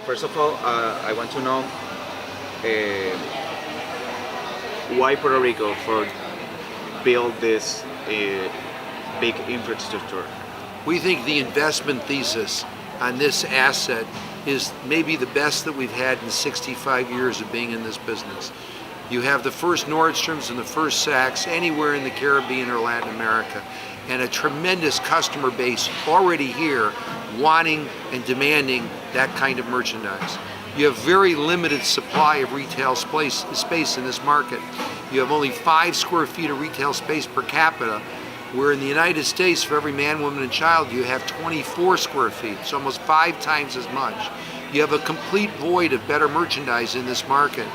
First of all, I want to know why Puerto Rico for build this big infrastructure. We think the investment thesis on this asset is maybe the best that we've had in 65 years of being in this business. You have the first Nordstroms and the first Saks anywhere in the Caribbean or Latin America, and a tremendous customer base already here wanting and demanding that kind of merchandise. You have very limited supply of retail space in this market. You have only 5 square feet of retail space per capita, where in the United States, for every man, woman, and child, you have 24 square feet. It's almost 5 times as much. You have a complete void of better merchandise in this market.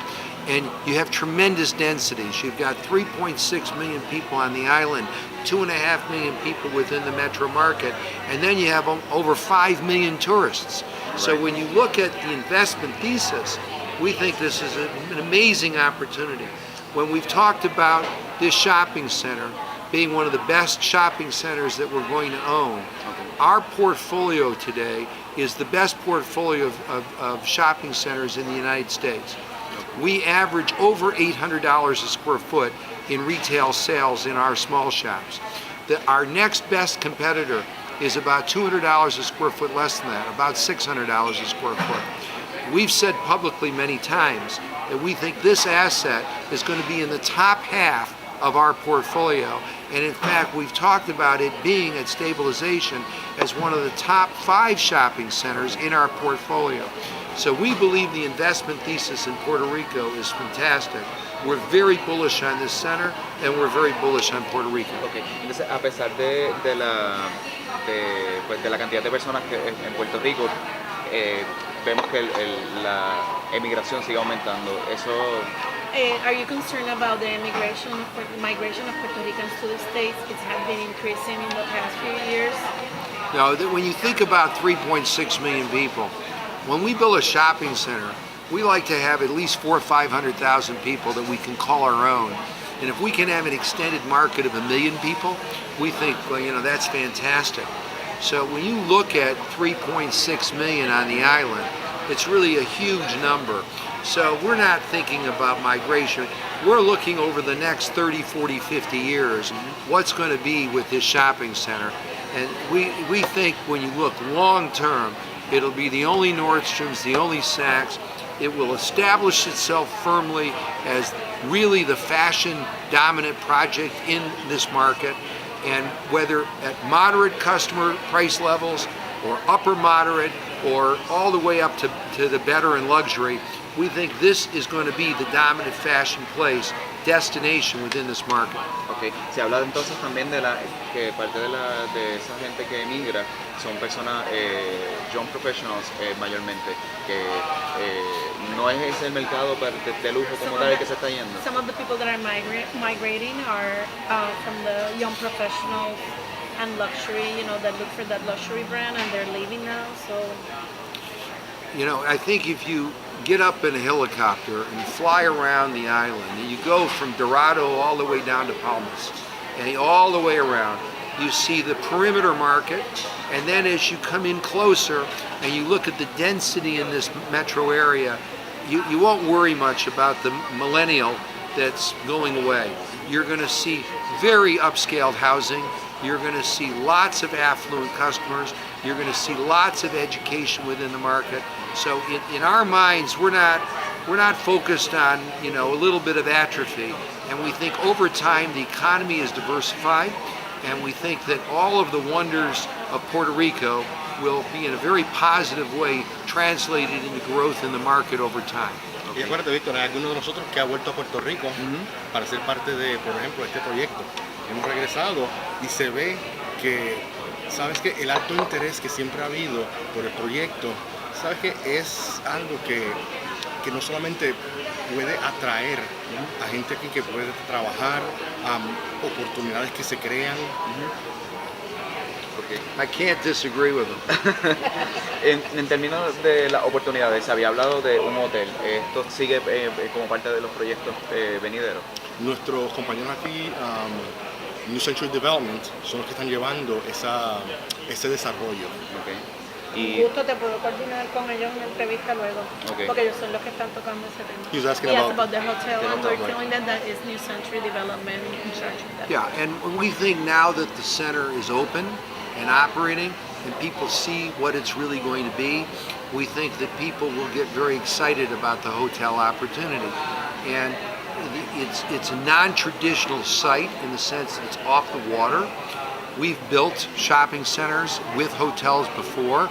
And you have tremendous densities. You've got 3.6 million people on the island, 2.5 million people within the metro market, and then you have over 5 million tourists. So when you look at the investment thesis, we think this is an amazing opportunity. When we've talked about this shopping center being one of the best shopping centers that we're going to own, our portfolio today is the best portfolio of shopping centers in the United States. We average over $800 a square foot in retail sales in our small shops. Our next best competitor is about $200 a square foot less than that, about $600 a square foot. We've said publicly many times that we think this asset is going to be in the top half of our portfolio, and in fact we've talked about it being at stabilization as one of the top 5 shopping centers in our portfolio. So we believe the investment thesis in Puerto Rico is fantastic. We're very bullish on this center, and we're very bullish on Puerto Rico. Okay. Entonces, a pesar de la cantidad de personas que en Puerto Rico, vemos que la emigración sigue aumentando. Eso. Are you concerned about the migration of Puerto Ricans to the States? It has been increasing in the past few years. Now, when you think about 3.6 million people, when we build a shopping center, we like to have at least 400,000 or 500,000 people that we can call our own. And if we can have an extended market of 1 million people, we think, well, you know, that's fantastic. So when you look at 3.6 million on the island, it's really a huge number. So we're not thinking about migration. We're looking over the next 30, 40, 50 years, what's going to be with this shopping center. And we think when you look long term, it'll be the only Nordstroms, the only Saks. It will establish itself firmly as really the fashion dominant project in this market. And whether at moderate customer price levels or upper moderate or all the way up to the better and luxury, we think this is going to be the dominant fashion place, destination within this market. Okay. Se habla entonces también de que parte de esa gente que emigra son personas, young professionals mayormente, que no es ese el mercado de lujo como tal que se está yendo. Some of the people that are migrating are from the young professionals and luxury, you know, that look for that luxury brand, and they're leaving now. So, you know, I think if you get up in a helicopter and fly around the island, and you go from Dorado all the way down to Palmas, and all the way around, you see the perimeter market, and then as you come in closer and you look at the density in this metro area, you won't worry much about the millennial that's going away. You're going to see very upscaled housing. You're going to see lots of affluent customers. You're going to see lots of education within the market. So in our minds, we're not focused on, you know, a little bit of atrophy. And we think over time the economy is diversified, and we think that all of the wonders of Puerto Rico will be in a very positive way translated into growth in the market over time. Y acuérdate, Víctor, hay algunos de nosotros que ha vuelto a Puerto Rico para ser parte de, por ejemplo, este proyecto. Hemos regresado y se ve que, sabes que el alto interés que siempre ha habido por el proyecto, sabes que es algo que no solamente puede atraer a gente aquí que puede trabajar, oportunidades que se crean. I can't disagree with them. En términos de las oportunidades, se había hablado de un hotel. ¿Esto sigue como parte de los proyectos venideros? Nuestros compañeros aquí, New Century Development, son los que están llevando ese desarrollo. Okay. Un Y gusto, te puedo coordinar con ellos una entrevista luego, Ok. porque ellos son los que están tocando ese tema. He was asking Yes, about- the hotel, the and hotel, we're right. telling them that it's New Century Development in charge of that. Yeah, and we think now that the center is open and operating and people see what it's really going to be, we think that people will get very excited about the hotel opportunity. And it's a non-traditional site in the sense that it's off the water. We've built shopping centers with hotels before.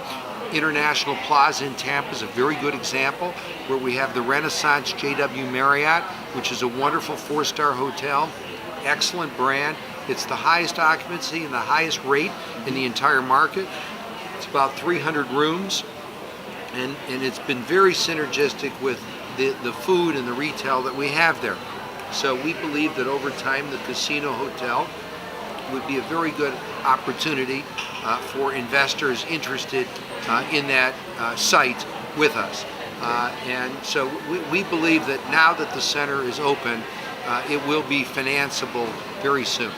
International Plaza in Tampa is a very good example where we have the Renaissance JW Marriott, which is a wonderful 4-star hotel, excellent brand. It's the highest occupancy and the highest rate in the entire market. It's about 300 rooms, and it's been very synergistic with the food and the retail that we have there. So we believe that over time the casino hotel would be a very good opportunity for investors interested in that site with us. And so we believe that now that the center is open, it will be financeable very soon.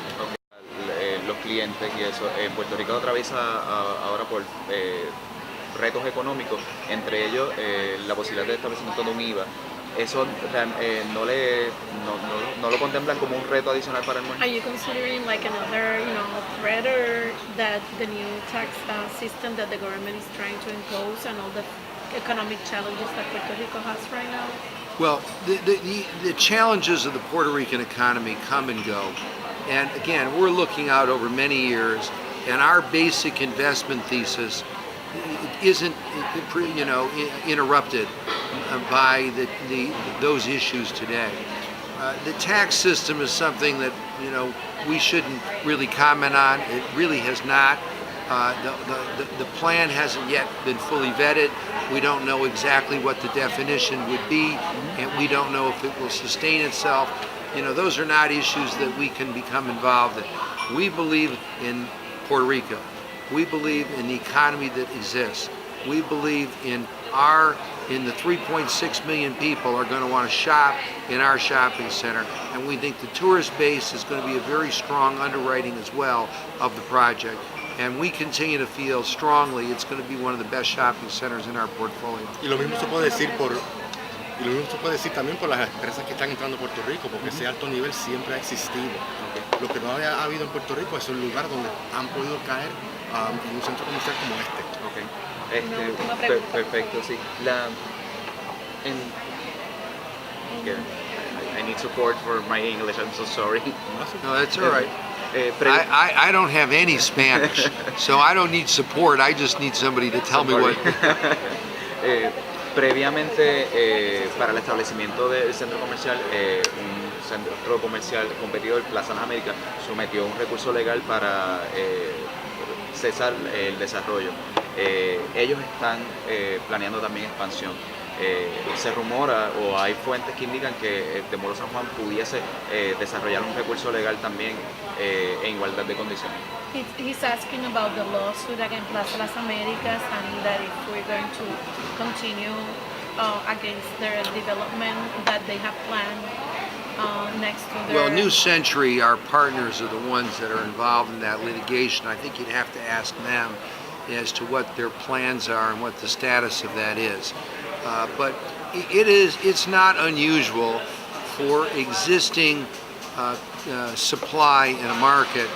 los clientes y eso. Puerto Rico atraviesa ahora por retos económicos, entre ellos la posibilidad de establecimiento de un IVA. Eso no lo contemplan como un reto adicional para el Are municipio. you considering like another, threat or that the new tax system that the government is trying to impose and all the economic challenges that Puerto Rico has right now? Well, the challenges of the Puerto Rican economy come and go. And again, we're looking out over many years, and our basic investment thesis isn't, interrupted by those issues today. The tax system is something that, we shouldn't really comment on. It really has not. The plan hasn't yet been fully vetted. We don't know exactly what the definition would be, and we don't know if it will sustain itself. Those are not issues that we can become involved in. We believe in Puerto Rico. We believe in the economy that exists. We believe in the 3.6 million people are going to want to shop in our shopping center, and we think the tourist base is going to be a very strong underwriting as well of the project. And we continue to feel strongly it's going to be one of the best shopping centers in our portfolio. Y lo mismo se puede decir también por las empresas que están entrando a Puerto Rico, porque ese alto nivel siempre ha existido. Lo que no había habido en Puerto Rico es un lugar donde han podido caer en un centro comercial como este. Okay. Una última pregunta. Perfecto, sí. I need support for my English, I'm so sorry. No, that's all right. Pre- I don't have any Spanish, so I don't need support. I just need somebody to tell me what. Previamente, para el establecimiento del centro comercial, un centro comercial competidor, Plaza Las Américas, sometió un recurso legal para cesar el desarrollo. Ellos están planeando también expansión. Se rumora o hay fuentes que indican que de Mall of San Juan pudiese desarrollar un recurso legal también en igualdad de condiciones. He's asking about the lawsuit against Plaza Las Américas and that if we're going to continue against their development that they have planned next to their... Well, New Century, our partners, are the ones that are involved in that litigation. I think you'd have to ask them as to what their plans are and what the status of that is. But it's not unusual for existing supply in a market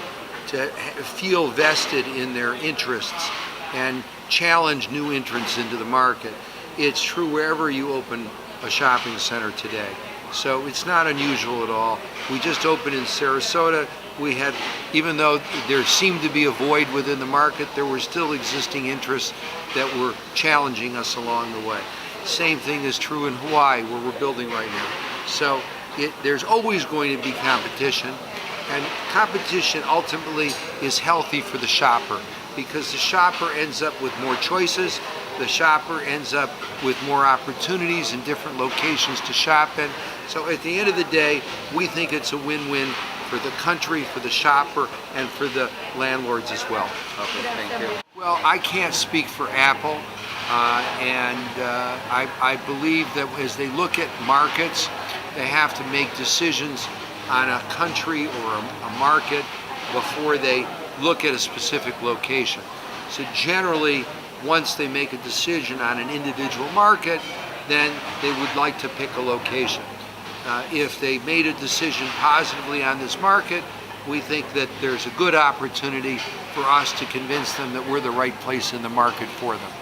to feel vested in their interests and challenge new entrants into the market. It's true wherever you open a shopping center today. So it's not unusual at all. We just opened in Sarasota. We had, even though there seemed to be a void within the market, there were still existing interests that were challenging us along the way. Same thing is true in Hawaii, where we're building right now. So there's always going to be competition, and competition ultimately is healthy for the shopper, because the shopper ends up with more choices, the shopper ends up with more opportunities in different locations to shop in. So at the end of the day, we think it's a win-win for the country, for the shopper, and for the landlords as well. Okay, thank you. Well, I can't speak for Apple, and I believe that as they look at markets, they have to make decisions on a country or a market before they look at a specific location. So generally, once they make a decision on an individual market, then they would like to pick a location. If they made a decision positively on this market, we think that there's a good opportunity for us to convince them that we're the right place in the market for them.